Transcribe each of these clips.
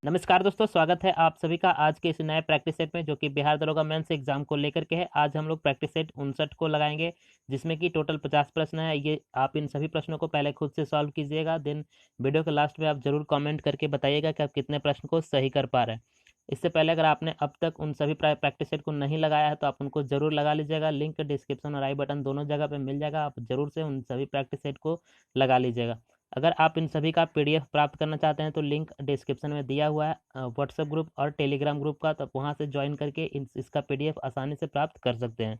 नमस्कार दोस्तों, स्वागत है आप सभी का आज के इस नए प्रैक्टिस सेट में, जो कि बिहार दरोगा मेंस एग्जाम को लेकर के है। आज हम लोग प्रैक्टिस सेट 59 को लगाएंगे, जिसमें कि टोटल 50 प्रश्न है। ये आप इन सभी प्रश्नों को पहले खुद से सॉल्व कीजिएगा, देन वीडियो के लास्ट में आप जरूर कमेंट करके बताइएगा कि आप कितने प्रश्न को सही कर पा रहे हैं। इससे पहले अगर आपने अब तक उन सभी प्रैक्टिस सेट को नहीं लगाया है तो आप उनको जरूर लगा लीजिएगा। लिंक डिस्क्रिप्शन और आई बटन दोनों जगह पे मिल जाएगा, आप जरूर से उन सभी प्रैक्टिस सेट को लगा लीजिएगा। अगर आप इन सभी का पीडीएफ प्राप्त करना चाहते हैं तो लिंक डिस्क्रिप्शन में दिया हुआ है व्हाट्सएप ग्रुप और टेलीग्राम ग्रुप का, तो वहाँ से ज्वाइन करके इसका पीडीएफ आसानी से प्राप्त कर सकते हैं।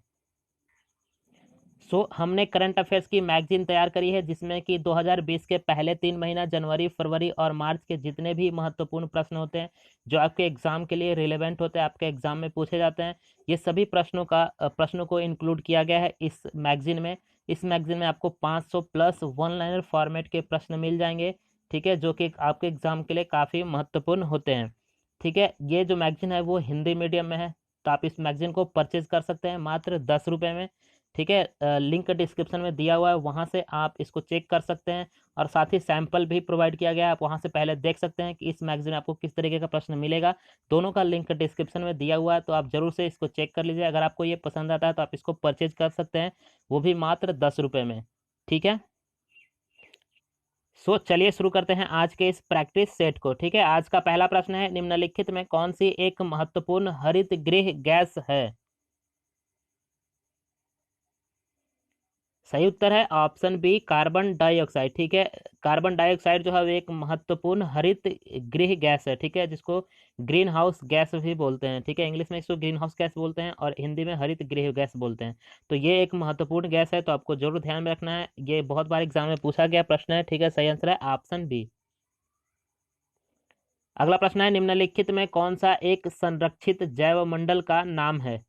हमने करंट अफेयर्स की मैगजीन तैयार करी है, जिसमें कि 2020 के पहले 3 महीना जनवरी, फरवरी और मार्च के जितने भी महत्वपूर्ण प्रश्न होते हैं जो आपके एग्जाम के लिए रिलेवेंट होते हैं, आपके एग्जाम में पूछे जाते हैं, ये सभी प्रश्नों को इंक्लूड किया गया है इस मैगजीन में। इस मैगजीन में आपको 500 प्लस वन लाइनर फॉर्मेट के प्रश्न मिल जाएंगे, ठीक है, जो कि आपके एग्जाम के लिए काफ़ी महत्वपूर्ण होते हैं। ठीक है, ये जो मैगजीन है वो हिंदी मीडियम में है, तो आप इस मैगजीन को परचेज कर सकते हैं मात्र 10 रुपये में। ठीक है, लिंक डिस्क्रिप्शन में दिया हुआ है, वहाँ से आप इसको चेक कर सकते हैं, और साथ ही सैंपल भी प्रोवाइड किया गया है, आप वहाँ से पहले देख सकते हैं कि इस मैगजीन में आपको किस तरीके का प्रश्न मिलेगा। दोनों का लिंक डिस्क्रिप्शन में दिया हुआ है, तो आप जरूर से इसको चेक कर लीजिए। अगर आपको ये पसंद आता है तो आप इसको परचेज कर सकते हैं, वो भी मात्र 10 रुपये में। ठीक है, चलिए शुरू करते हैं आज के इस प्रैक्टिस सेट को। ठीक है, आज का पहला प्रश्न है, निम्नलिखित में कौन सी एक महत्वपूर्ण हरित गृह गैस है? सही उत्तर है ऑप्शन बी, कार्बन डाइऑक्साइड। ठीक है, कार्बन डाइऑक्साइड जो है वो एक महत्वपूर्ण हरित गृह गैस है। ठीक है, जिसको ग्रीन हाउस गैस भी बोलते हैं। ठीक है, इंग्लिश में इसको ग्रीन हाउस गैस बोलते हैं और हिंदी में हरित गृह गैस बोलते हैं। तो ये एक महत्वपूर्ण गैस है, तो आपको जरूर ध्यान में रखना है, ये बहुत बार एग्जाम में पूछा गया प्रश्न है। ठीक है, सही आंसर है ऑप्शन बी। अगला प्रश्न है, निम्नलिखित में कौन सा एक संरक्षित जैव मंडल का नाम है?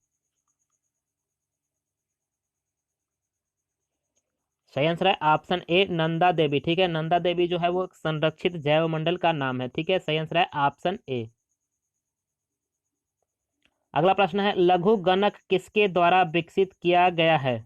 सही आंसर है ऑप्शन ए, नंदा देवी। ठीक है, नंदा देवी जो है वो संरक्षित जैव मंडल का नाम है। ठीक है, सही आंसर है ऑप्शन ए। अगला प्रश्न है, लघु गणक किसके द्वारा विकसित किया गया है?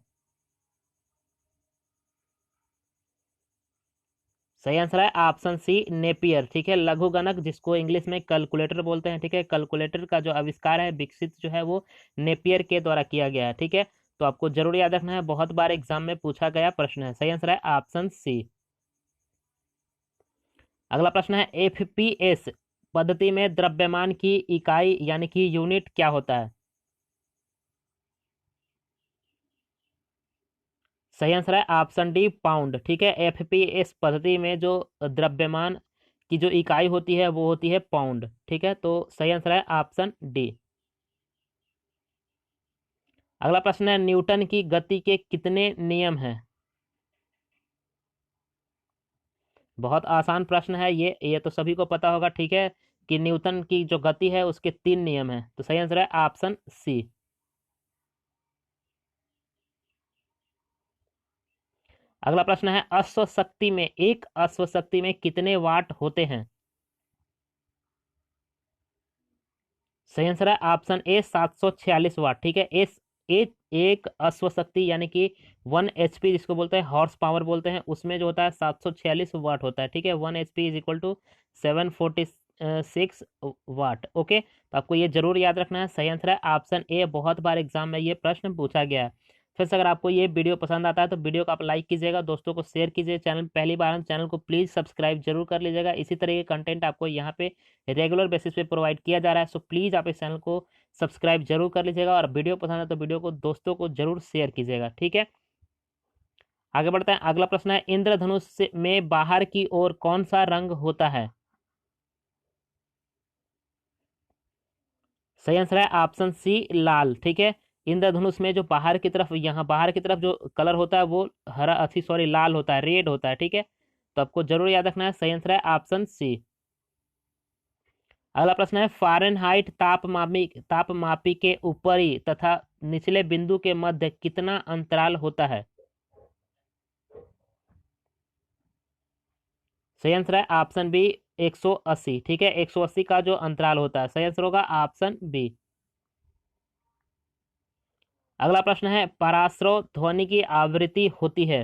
सही आंसर है ऑप्शन सी, नेपियर। ठीक है, लघु गणक जिसको इंग्लिश में कैलकुलेटर बोलते हैं। ठीक है, कैलकुलेटर का जो आविष्कार है, विकसित जो है वो नेपियर के द्वारा किया गया है। ठीक है, तो आपको जरूर याद रखना है, बहुत बार एग्जाम में पूछा गया प्रश्न है। सही आंसर है ऑप्शन सी। अगला प्रश्न है, एफपीएस पद्धति में द्रव्यमान की इकाई यानी कि यूनिट क्या होता है? सही आंसर है ऑप्शन डी, पाउंड। ठीक है, एफपीएस पद्धति में जो द्रव्यमान की जो इकाई होती है वो होती है पाउंड। ठीक है, तो सही आंसर है ऑप्शन डी। अगला प्रश्न है, न्यूटन की गति के कितने नियम हैं? बहुत आसान प्रश्न है ये तो सभी को पता होगा। ठीक है, कि न्यूटन की जो गति है उसके 3 नियम हैं, तो सही आंसर है ऑप्शन सी। अगला प्रश्न है, अश्व शक्ति में कितने वाट होते हैं? सही आंसर है ऑप्शन ए, 746 वाट। ठीक है, इस एक अश्व शक्ति यानी कि 1 HP जिसको बोलते हैं हॉर्स पावर बोलते हैं, उसमें जो होता है 746 वाट होता है। ठीक है, 1 HP is equal to 746 watt. Okay, तो आपको ये जरूर याद रखना है। सही आंसर है ऑप्शन ए, बहुत बार एग्जाम में ये प्रश्न पूछा गया है। फिर से अगर आपको ये वीडियो पसंद आता है तो वीडियो को आप लाइक कीजिएगा, दोस्तों को शेयर कीजिए, चैनल पहली बार हम चैनल को प्लीज़ सब्सक्राइब जरूर कर लीजिएगा। इसी तरह के कंटेंट आपको यहाँ पे रेगुलर बेसिस पे प्रोवाइड किया जा रहा है, सो प्लीज़ आप इस चैनल को सब्सक्राइब जरूर कर लीजिएगा, और वीडियो पसंद है तो वीडियो को दोस्तों को जरूर शेयर कीजिएगा। ठीक है, आगे बढ़ते हैं। अगला प्रश्न है, में बाहर की ओर कौन सा रंग होता है? सही आंसर है ऑप्शन सी, लाल। ठीक है, इंद्रधनुष में जो बाहर की तरफ, यहाँ बाहर की तरफ जो कलर होता है वो हरा, अच्छी सॉरी, लाल होता है, रेड होता है। ठीक है, तो आपको जरूर याद रखना है। सही आंसर है ऑप्शन सी। अगला प्रश्न है, फ़ारेनहाइट तापमापी के ऊपरी तथा निचले बिंदु के मध्य कितना अंतराल होता है? सही आंसर है ऑप्शन बी, 180। ठीक है, 180 का जो अंतराल होता है, सही आंसर होगा ऑप्शन बी। अगला प्रश्न है, पराश्रव ध्वनि की आवृत्ति होती है?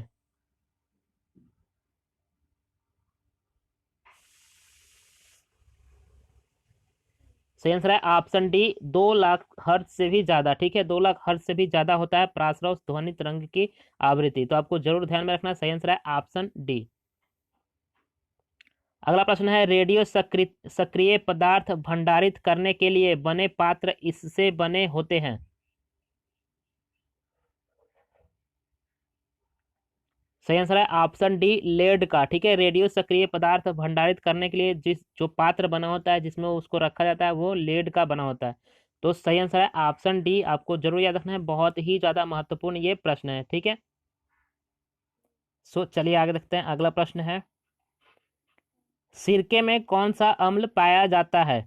सही आंसर है ऑप्शन डी, 2 लाख हर्ट्ज से भी ज्यादा। ठीक है, 2 लाख हर्ट्ज से भी ज्यादा होता है प्रासरव ध्वनि तरंग की आवृत्ति। तो आपको जरूर ध्यान में रखना, सही आंसर है ऑप्शन डी। अगला प्रश्न है, रेडियो सक्रिय पदार्थ भंडारित करने के लिए बने पात्र इससे बने होते हैं। सही आंसर है ऑप्शन डी, लेड का। ठीक है, रेडियो सक्रिय पदार्थ भंडारित करने के लिए जिस जो पात्र बना होता है जिसमें उसको रखा जाता है वो लेड का बना होता है। तो सही आंसर है ऑप्शन डी। आपको जरूर याद रखना है, बहुत ही ज्यादा महत्वपूर्ण ये प्रश्न है। ठीक है, सो चलिए आगे देखते हैं। अगला प्रश्न है, सिरके में कौन सा अम्ल पाया जाता है।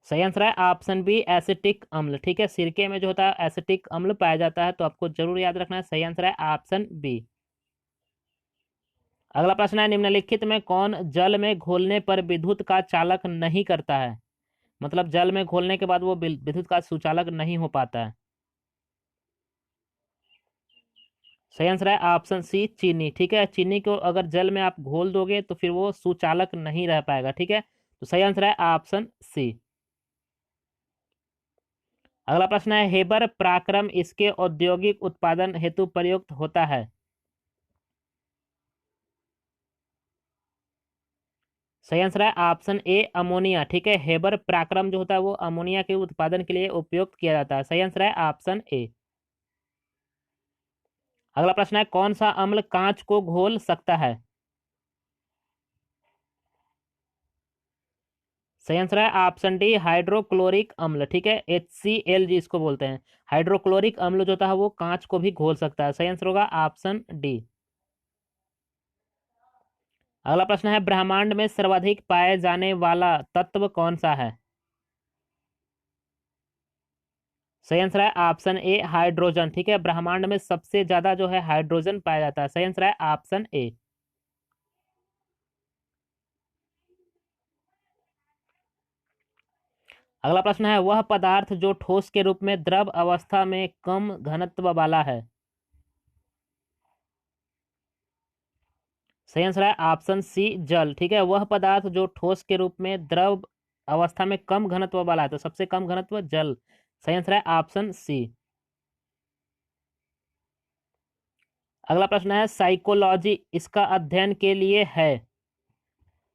सही आंसर है ऑप्शन बी, एसिटिक अम्ल। ठीक है, सिरके में जो होता है एसिटिक अम्ल पाया जाता है। तो आपको जरूर याद रखना है, सही आंसर है ऑप्शन बी। अगला प्रश्न है, निम्नलिखित में कौन जल में घोलने पर विद्युत का चालक नहीं करता है। मतलब जल में घोलने के बाद वो विद्युत का सुचालक नहीं हो पाता है। सही आंसर है ऑप्शन सी, चीनी। ठीक है, चीनी को अगर जल में आप घोल दोगे तो फिर वो सुचालक नहीं रह पाएगा। ठीक है, तो सही आंसर है ऑप्शन सी। अगला प्रश्न है, हेबर पराक्रम इसके औद्योगिक उत्पादन हेतु प्रयुक्त होता है। सही आंसर है ऑप्शन ए, अमोनिया। ठीक है, हेबर पराक्रम जो होता है वो अमोनिया के उत्पादन के लिए उपयोग किया जाता है। सही आंसर है ऑप्शन ए। अगला प्रश्न है, कौन सा अम्ल कांच को घोल सकता है। सही आंसर है ऑप्शन डी, हाइड्रोक्लोरिक अम्ल। ठीक है, HCl जिसको बोलते हैं, हाइड्रोक्लोरिक अम्ल जो होता है वो कांच को भी घोल सकता है। सही आंसर होगा ऑप्शन डी। अगला प्रश्न है, ब्रह्मांड में सर्वाधिक पाए जाने वाला तत्व कौन सा है। सही आंसर है ऑप्शन ए, हाइड्रोजन। ठीक है, ब्रह्मांड में सबसे ज्यादा जो है हाइड्रोजन पाया जाता है। सही आंसर है ऑप्शन ए। अगला प्रश्न है, वह पदार्थ जो ठोस के रूप में द्रव अवस्था में कम घनत्व वाला है। सही आंसर है ऑप्शन सी, जल। ठीक है, वह पदार्थ जो ठोस के रूप में द्रव अवस्था में कम घनत्व वाला है, तो सबसे कम घनत्व जल। सही आंसर है ऑप्शन सी। अगला प्रश्न है, साइकोलॉजी इसका अध्ययन के लिए है।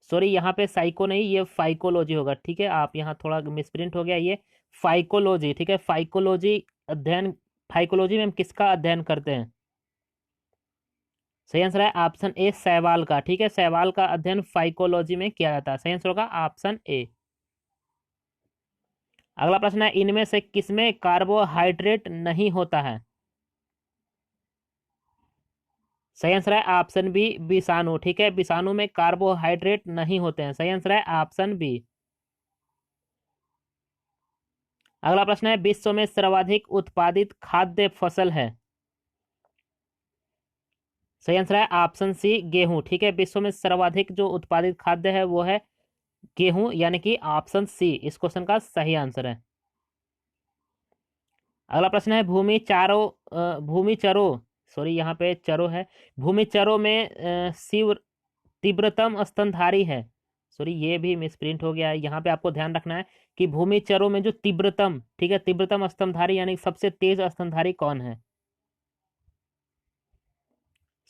सॉरी, यहाँ पे साइको नहीं, ये फाइकोलॉजी होगा। ठीक है, आप यहाँ थोड़ा मिसप्रिंट हो गया, ये फाइकोलॉजी। ठीक है, फाइकोलॉजी अध्ययन, फाइकोलॉजी में हम किसका अध्ययन करते हैं। सही आंसर है ऑप्शन ए, शैवाल का। ठीक है, शैवाल का अध्ययन फाइकोलॉजी में किया जाता है। सही आंसर होगा ऑप्शन ए। अगला प्रश्न है, इनमें से किसमें कार्बोहाइड्रेट नहीं होता है। सही आंसर है ऑप्शन बी, विषाणु। ठीक है, विषाणु में कार्बोहाइड्रेट नहीं होते हैं। सही आंसर है ऑप्शन बी। अगला प्रश्न है, विश्व में सर्वाधिक उत्पादित खाद्य फसल है। सही आंसर है ऑप्शन सी, गेहूं। ठीक है, विश्व में सर्वाधिक जो उत्पादित खाद्य है वो है गेहूं, यानी कि ऑप्शन सी इस क्वेश्चन का सही आंसर है। अगला प्रश्न है, भूमि चरो, सॉरी यहाँ पे चरो है, भूमि चरो में शिव तीव्रतम स्तनधारी है। सॉरी, ये भी मिसप्रिंट हो गया है। यहाँ पे आपको ध्यान रखना है कि भूमि चरों में जो तीव्रतम, ठीक है, तीव्रतम स्तनधारी यानी सबसे तेज स्तनधारी कौन है।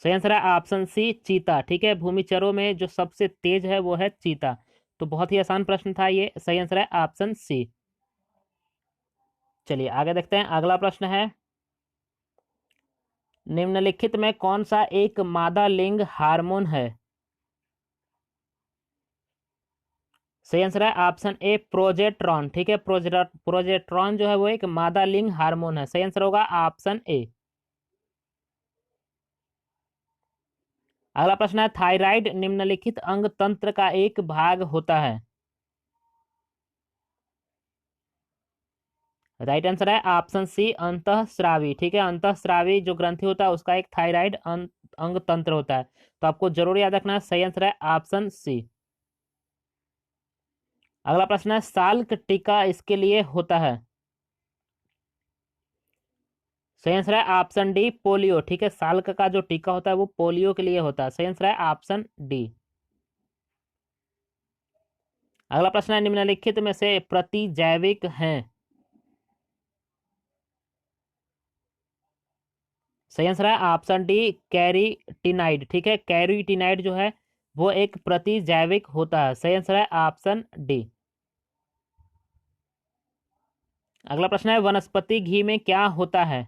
सही आंसर है ऑप्शन सी, चीता। ठीक है, भूमि चरों में जो सबसे तेज है वो है चीता। तो बहुत ही आसान प्रश्न था ये। सही आंसर है ऑप्शन सी। चलिए आगे देखते हैं। अगला प्रश्न है, निम्नलिखित में कौन सा एक मादा लिंग हार्मोन है। सही आंसर है ऑप्शन ए, प्रोजेस्टेरॉन। ठीक है, प्रोजेस्टेरॉन जो है वो एक मादा लिंग हार्मोन है। सही आंसर होगा ऑप्शन ए। अगला प्रश्न है, थायराइड निम्नलिखित अंग तंत्र का एक भाग होता है। राइट आंसर है ऑप्शन सी, अंतःस्रावी। ठीक है, अंतःस्रावी जो ग्रंथि होता है उसका एक थायराइड अंग तंत्र होता है। तो आपको जरूर याद रखना है, सही आंसर है ऑप्शन सी। अगला प्रश्न है, साल्क टीका इसके लिए होता है। सही आंसर है ऑप्शन डी, पोलियो। ठीक है, साल्क का जो टीका होता है वो पोलियो के लिए होता है। सही आंसर है ऑप्शन डी। अगला प्रश्न है, निम्नलिखित में से प्रतिजैविक हैं? सही आंसर है ऑप्शन डी, कैरीटिनाइड। ठीक है, कैरीटिनाइड जो है वो एक प्रतिजैविक होता है। सही आंसर है ऑप्शन डी। अगला प्रश्न है, वनस्पति घी में क्या होता है?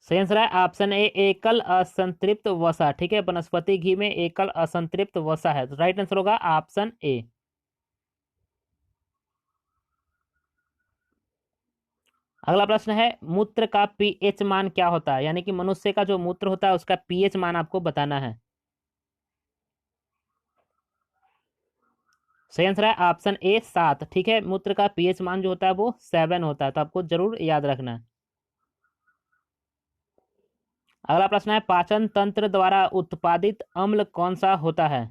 सही आंसर है ऑप्शन ए, एकल असंतृप्त वसा। ठीक है, वनस्पति घी में एकल असंतृप्त वसा है, तो राइट आंसर होगा ऑप्शन ए। अगला प्रश्न है, मूत्र का पीएच मान क्या होता है? यानी कि मनुष्य का जो मूत्र होता है उसका पीएच मान आपको बताना है। सही आंसर है ऑप्शन ए, 7। ठीक है, मूत्र का पीएच मान जो होता है वो 7 होता है, तो आपको जरूर याद रखना है। अगला प्रश्न है, पाचन तंत्र द्वारा उत्पादित अम्ल कौन सा होता है?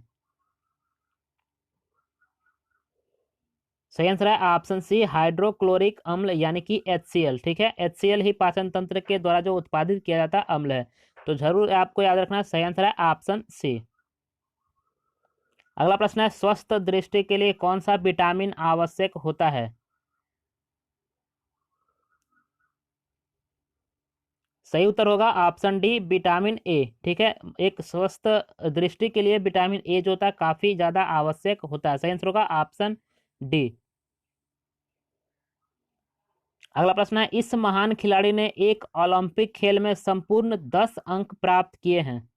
सही आंसर है ऑप्शन सी, हाइड्रोक्लोरिक अम्ल यानी कि HCl। ठीक है, HCl ही पाचन तंत्र के द्वारा जो उत्पादित किया जाता अम्ल है, तो जरूर आपको याद रखना है। सही आंसर है ऑप्शन सी। अगला प्रश्न है, स्वस्थ दृष्टि के लिए कौन सा विटामिन आवश्यक होता है? सही उत्तर होगा ऑप्शन डी, विटामिन ए। ठीक है, एक स्वस्थ दृष्टि के लिए विटामिन ए जो होता है काफी ज्यादा आवश्यक होता है। सही आंसर होगा ऑप्शन डी। अगला प्रश्न है, इस महान खिलाड़ी ने एक ओलंपिक खेल में संपूर्ण 10 अंक प्राप्त किए हैं?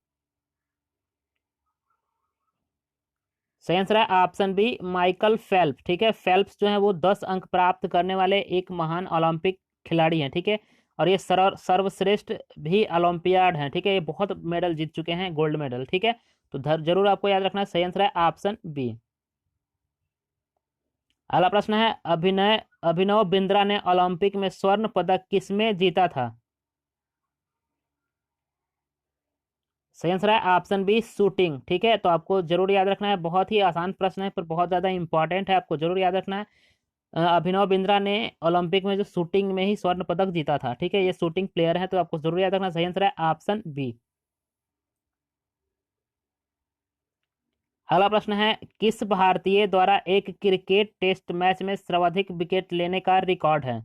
सही आंसर है ऑप्शन बी, माइकल फेल्प्स। ठीक है, फेल्प्स जो है वो 10 अंक प्राप्त करने वाले एक महान ओलंपिक खिलाड़ी हैं। ठीक है, और ये सर्वश्रेष्ठ भी ओलंपियाड हैं। ठीक है, ये बहुत मेडल जीत चुके हैं, गोल्ड मेडल। ठीक है, तो जरूर आपको याद रखना है। सही आंसर है ऑप्शन बी। अगला प्रश्न है, अभिनव बिंद्रा ने ओलंपिक में स्वर्ण पदक किसमें जीता था? सही आंसर है ऑप्शन बी, शूटिंग। ठीक है, तो आपको जरूर याद रखना है, बहुत ही आसान प्रश्न है पर बहुत ज़्यादा इंपॉर्टेंट है, आपको जरूर याद रखना है। अभिनव बिंद्रा ने ओलंपिक में जो शूटिंग में ही स्वर्ण पदक जीता था। ठीक है, ये शूटिंग प्लेयर है, तो आपको जरूर याद रखना। सही आंसर है ऑप्शन बी। अगला प्रश्न है, किस भारतीय द्वारा एक क्रिकेट टेस्ट मैच में सर्वाधिक विकेट लेने का रिकॉर्ड है?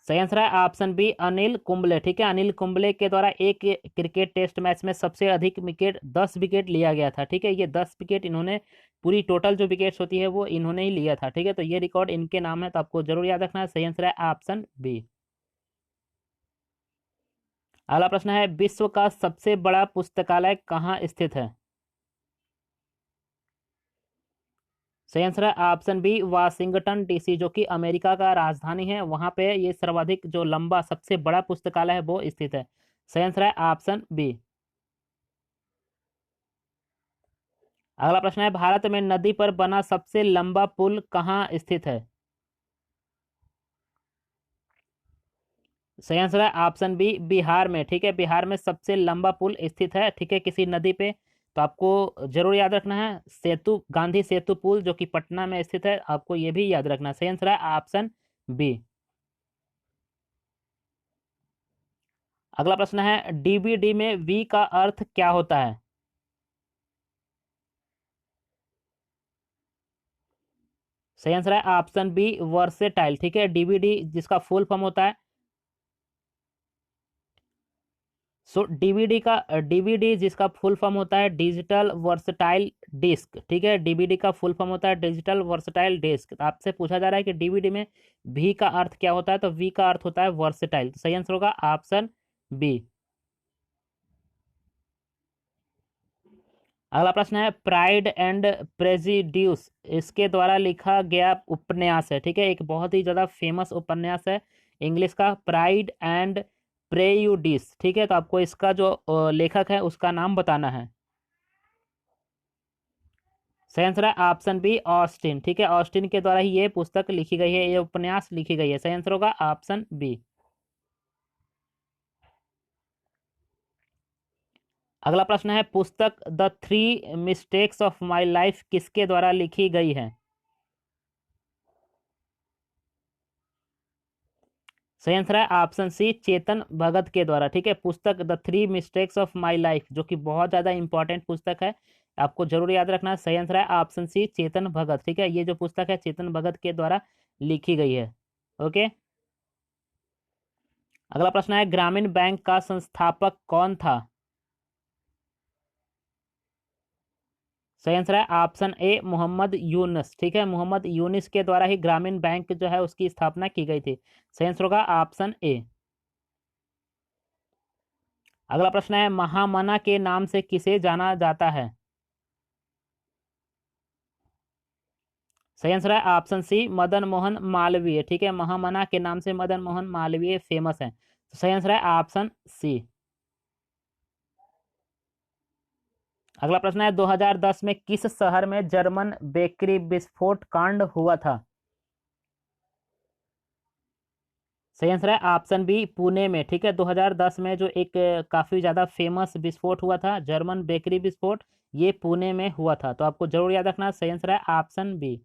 सही आंसर है ऑप्शन बी, अनिल कुंबले। ठीक है, अनिल कुंबले के द्वारा एक क्रिकेट टेस्ट मैच में सबसे अधिक विकेट 10 विकेट लिया गया था। ठीक है, ये 10 विकेट इन्होंने, पूरी टोटल जो विकेट्स होती है वो इन्होंने ही लिया था। ठीक है, तो ये रिकॉर्ड इनके नाम है, तो आपको जरूर याद रखना है। सही आंसर है ऑप्शन बी। अगला प्रश्न है, विश्व का सबसे बड़ा पुस्तकालय कहाँ स्थित है? सही आंसर है ऑप्शन बी, वाशिंगटन डीसी, जो कि अमेरिका का राजधानी है, वहां पे ये सर्वाधिक जो लंबा सबसे बड़ा पुस्तकालय है वो स्थित है। सही आंसर है ऑप्शन बी। अगला प्रश्न है, भारत में नदी पर बना सबसे लंबा पुल कहाँ स्थित है? सही आंसर है ऑप्शन बी, बिहार में। ठीक है, बिहार में सबसे लंबा पुल स्थित है। ठीक है, किसी नदी पे, तो आपको जरूर याद रखना है, सेतु, गांधी सेतु पुल जो कि पटना में स्थित है, आपको ये भी याद रखना है। सही आंसर है ऑप्शन बी। अगला प्रश्न है, डीबीडी में वी का अर्थ क्या होता है? सही आंसर है ऑप्शन बी, वर्सेटाइल। ठीक है, डीबीडी जिसका फुल फॉर्म होता है, सो डीवीडी जिसका फुल फॉर्म होता है डिजिटल वर्सटाइल डिस्क। ठीक है, डीवीडी का फुल फॉर्म होता है डिजिटल वर्सटाइल डिस्क। तो आपसे पूछा जा रहा है कि डीवीडी में वी का अर्थ क्या होता है, तो वी का अर्थ होता है वर्सटाइल। तो सही आंसर होगा ऑप्शन बी। अगला प्रश्न है, प्राइड एंड प्रेजिड्यूस इसके द्वारा लिखा गया उपन्यास है। ठीक है, एक बहुत ही ज़्यादा फेमस उपन्यास है इंग्लिश का, प्राइड एंड प्रेयुडिस। ठीक है, तो आपको इसका जो लेखक है उसका नाम बताना है। सही आंसर है ऑप्शन बी, ऑस्टिन। ठीक है, ऑस्टिन के द्वारा ही ये पुस्तक लिखी गई है, ये उपन्यास लिखी गई है। सही आंसर होगा ऑप्शन बी। अगला प्रश्न है, पुस्तक the 3 mistakes of my life किसके द्वारा लिखी गई है? सही आंसर है ऑप्शन सी, चेतन भगत के द्वारा। ठीक है, पुस्तक the three mistakes of my life, जो कि बहुत ज्यादा इंपॉर्टेंट पुस्तक है, आपको जरूर याद रखना। सही आंसर है ऑप्शन सी, चेतन भगत। ठीक है, ये जो पुस्तक है चेतन भगत के द्वारा लिखी गई है। ओके, अगला प्रश्न है, ग्रामीण बैंक का संस्थापक कौन था? सही आंसर है ऑप्शन ए, मोहम्मद यूनुस। ठीक है, मोहम्मद यूनुस के द्वारा ही ग्रामीण बैंक जो है उसकी स्थापना की गई थी। सही आंसर होगा ऑप्शन ए। अगला प्रश्न है, महामना के नाम से किसे जाना जाता है? सही आंसर है ऑप्शन सी, मदन मोहन मालवीय। ठीक है, महामना के नाम से मदन मोहन मालवीय फेमस है, तो सही आंसर है ऑप्शन सी। अगला प्रश्न है, 2010 में किस शहर में जर्मन बेकरी विस्फोट कांड हुआ था? सही आंसर है ऑप्शन बी, पुणे में। ठीक है, 2010 में जो एक काफी ज्यादा फेमस विस्फोट हुआ था, जर्मन बेकरी विस्फोट, ये पुणे में हुआ था, तो आपको जरूर याद रखना। सही आंसर है ऑप्शन बी।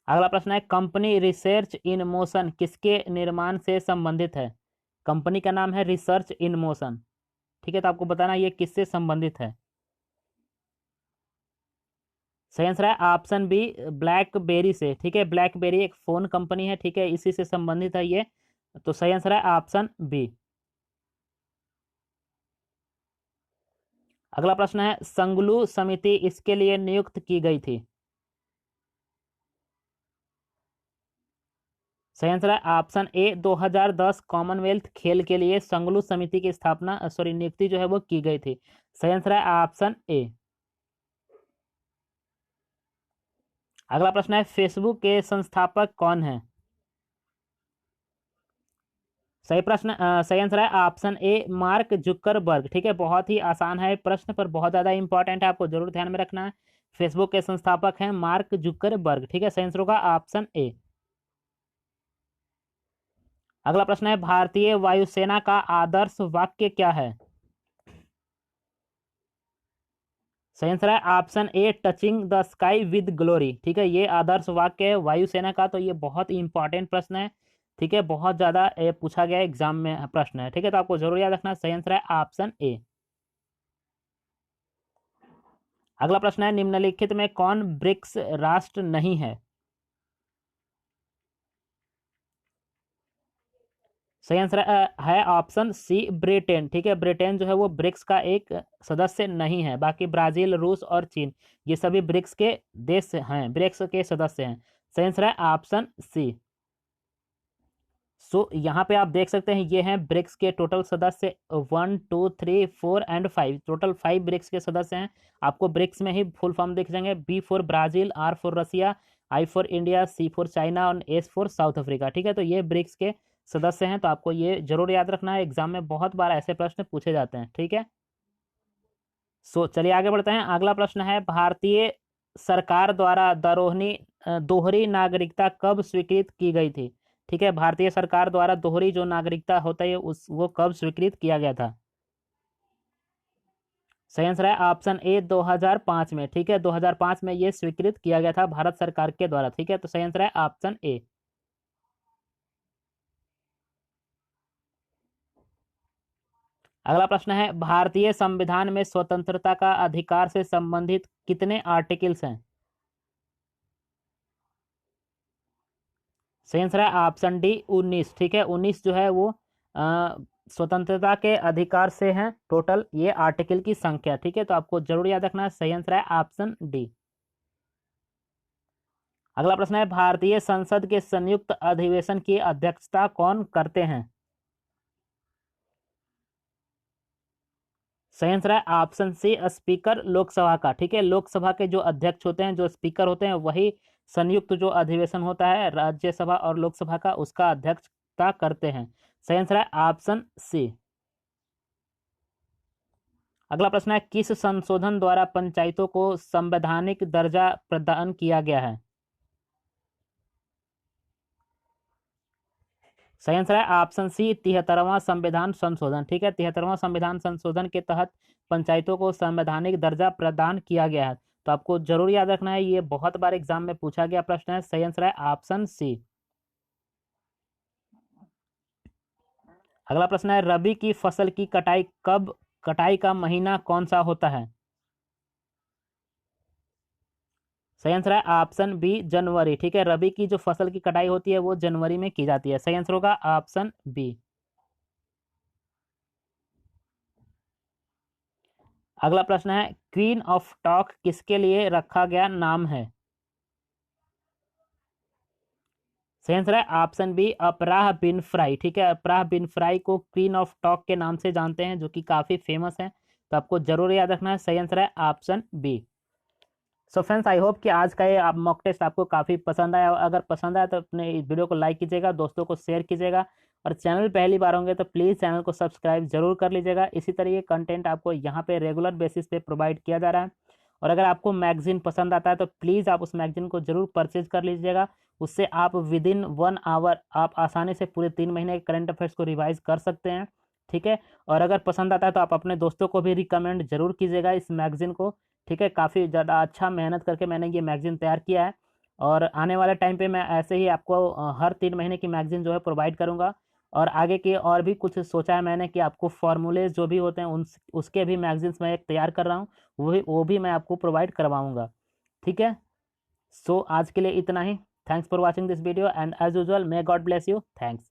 अगला प्रश्न है, कंपनी रिसर्च इन मोशन किसके निर्माण से संबंधित है? कंपनी का नाम है रिसर्च इन मोशन। ठीक है, तो आपको बताना ये किससे संबंधित है। सही आंसर है ऑप्शन बी, ब्लैकबेरी से। ठीक है, ब्लैकबेरी एक फोन कंपनी है, ठीक है, इसी से संबंधित है ये, तो सही आंसर है ऑप्शन बी। अगला प्रश्न है, संगलू समिति इसके लिए नियुक्त की गई थी? सही आंसर है ऑप्शन ए, 2010 कॉमनवेल्थ खेल के लिए संगलू समिति की स्थापना सॉरी नियुक्ति जो है वो की गई थी। सही आंसर है ऑप्शन ए। अगला प्रश्न है, फेसबुक के संस्थापक कौन है? सही आंसर है ऑप्शन ए, मार्क जुकरबर्ग। ठीक है, बहुत ही आसान है प्रश्न, पर बहुत ज़्यादा इंपॉर्टेंट है, आपको जरूर ध्यान में रखना है। फेसबुक के संस्थापक हैं मार्क जुकरबर्ग। ठीक है, सही आंसर होगा ऑप्शन ए। अगला प्रश्न है, भारतीय वायुसेना का आदर्श वाक्य क्या है? सही आंसर है option A, touching the sky with glory. ठीक है, ये आदर्श वाक्य है वायुसेना का, तो ये बहुत ही इंपॉर्टेंट प्रश्न है। ठीक है, बहुत ज्यादा पूछा गया एग्जाम में प्रश्न है। ठीक है, तो आपको जरूर याद रखना। सही आंसर है ऑप्शन ए। अगला प्रश्न है, निम्नलिखित में कौन ब्रिक्स राष्ट्र नहीं है? सही आंसर है ऑप्शन सी, ब्रिटेन। ठीक है, ब्रिटेन जो है वो ब्रिक्स का एक सदस्य नहीं है, बाकी ब्राजील, रूस और चीन ये सभी ब्रिक्स के देश हैं, ब्रिक्स के सदस्य हैं। सही आंसर है ऑप्शन सी। सो यहाँ पे आप देख सकते हैं, ये हैं ब्रिक्स के टोटल सदस्य, 1 2 3 4 एंड 5, टोटल 5 ब्रिक्स के सदस्य हैं। आपको ब्रिक्स में ही फुल फॉर्म दिख जाएंगे, B for Brazil, R for Russia, I for India, C for China और एस फॉर साउथ अफ्रीका। ठीक है, तो ये ब्रिक्स के सदस्य हैं, तो आपको ये जरूर याद रखना है, एग्जाम में बहुत बार ऐसे प्रश्न पूछे जाते हैं। ठीक है, सो चलिए आगे बढ़ते हैं। अगला प्रश्न है, भारतीय सरकार द्वारा दोहरी नागरिकता कब स्वीकृत की गई थी? ठीक है, भारतीय सरकार द्वारा दोहरी जो नागरिकता होता है उस वो कब स्वीकृत किया गया था? सही आंसर है ऑप्शन ए, 2005 में। ठीक है, 2005 में ये स्वीकृत किया गया था भारत सरकार के द्वारा। ठीक है, तो सही आंसर है ऑप्शन ए। अगला प्रश्न है, भारतीय संविधान में स्वतंत्रता का अधिकार से संबंधित कितने आर्टिकल्स हैं? सही आंसर है ऑप्शन डी, 19। ठीक है, 19 जो है वो स्वतंत्रता के अधिकार से हैं, टोटल ये आर्टिकल की संख्या। ठीक है, तो आपको जरूर याद रखना है। सही आंसर है ऑप्शन डी। अगला प्रश्न है, भारतीय संसद के संयुक्त अधिवेशन की अध्यक्षता कौन करते हैं? सही आंसर है ऑप्शन सी, स्पीकर लोकसभा का। ठीक है, लोकसभा के जो अध्यक्ष होते हैं, जो स्पीकर होते हैं, वही संयुक्त जो अधिवेशन होता है राज्यसभा और लोकसभा का, उसका अध्यक्षता करते हैं। सही आंसर है ऑप्शन सी। अगला प्रश्न है, किस संशोधन द्वारा पंचायतों को संवैधानिक दर्जा प्रदान किया गया है? सही आंसर है ऑप्शन सी, 73वां संविधान संशोधन। ठीक है, 73वां संविधान संशोधन के तहत पंचायतों को संवैधानिक दर्जा प्रदान किया गया है, तो आपको जरूर याद रखना है, ये बहुत बार एग्जाम में पूछा गया प्रश्न है। सही आंसर है ऑप्शन सी। अगला प्रश्न है, रबी की फसल की कटाई का महीना कौन सा होता है? सही आंसर है ऑप्शन बी, जनवरी। ठीक है, रबी की जो फसल की कटाई होती है वो जनवरी में की जाती है। सही आंसर होगा ऑप्शन बी। अगला प्रश्न है, क्वीन ऑफ टॉक किसके लिए रखा गया नाम है? सही आंसर है ऑप्शन बी, अपराह बिन फ्राई। ठीक है, अपराह बिन फ्राई को क्वीन ऑफ टॉक के नाम से जानते हैं, जो कि काफी फेमस है, तो आपको जरूर याद रखना है। सही आंसर है option B. So friends, I hope कि आज का ये आप मॉक टेस्ट आपको काफ़ी पसंद आया। अगर पसंद आया तो अपने इस वीडियो को लाइक कीजिएगा, दोस्तों को शेयर कीजिएगा, और चैनल पहली बार होंगे तो प्लीज़ चैनल को सब्सक्राइब जरूर कर लीजिएगा। इसी तरीके कंटेंट आपको यहाँ पे रेगुलर बेसिस पे प्रोवाइड किया जा रहा है। और अगर आपको मैगजीन पसंद आता है तो प्लीज़ आप उस मैगजीन को जरूर परचेज कर लीजिएगा। उससे आप विदिन 1 आवर आप आसानी से पूरे 3 महीने के करंट अफेयर्स को रिवाइज कर सकते हैं। ठीक है, और अगर पसंद आता है तो आप अपने दोस्तों को भी रिकमेंड जरूर कीजिएगा इस मैगजीन को। ठीक है, काफ़ी ज़्यादा अच्छा मेहनत करके मैंने ये मैगजीन तैयार किया है, और आने वाले टाइम पे मैं ऐसे ही आपको हर 3 महीने की मैगजीन जो है प्रोवाइड करूँगा। और आगे के और भी कुछ सोचा है मैंने कि आपको फार्मूलेज जो भी होते हैं उन उसके भी मैगजीन्स मैं एक तैयार कर रहा हूँ, वो भी मैं आपको प्रोवाइड करवाऊँगा। ठीक है, सो आज के लिए इतना ही। Thanks for watching this video, and as usual may God bless you. Thanks.